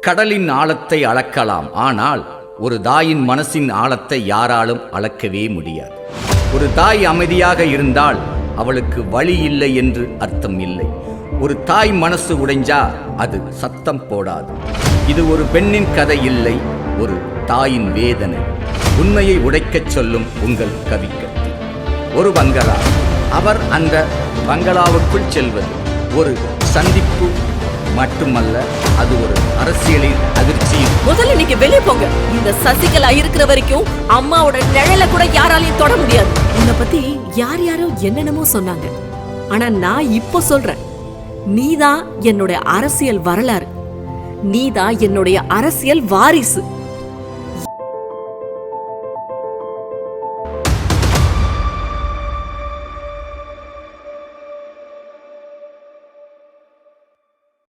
கடலின் ஆழத்தை அளக்கலாம், ஆனால் ஒரு தாயின் மனசின் ஆழத்தை யாராலும் அளக்கவே முடியாது. ஒரு தாய் அமைதியாக இருந்தால் அவளுக்கு வலி இல்லை என்று அர்த்தம் இல்லை. ஒரு தாய் மனசு உடைஞ்சா அது சத்தம் போடாது. இது ஒரு பெண்ணின் கதை இல்லை, ஒரு தாயின் வேதனை. உண்மையை உடைக்கச் சொல்லும் உங்கள் கவிக்கத்தி. ஒரு பங்களா. அவர் அந்த பங்களாவுக்குள் செல்வது ஒரு சந்திப்பு மட்டுமல்ல, அது ஒரு அரசியலின் அதிர்ச்சி. முதல்ல நீங்க வெளியே போங்க. இந்த சசிகலா இருக்கிற வரைக்கும் அம்மாவோட நிழல கூட யாராலையும் தொட முடியாது. உன்னை பத்தி யார் யாரோ என்னென்னமோ சொன்னாங்க. ஆனா நான் இப்போ சொல்றேன், நீதான் என்னுடைய அரசியல் வரலாறு, நீதான் என்னுடைய அரசியல் வாரிசு.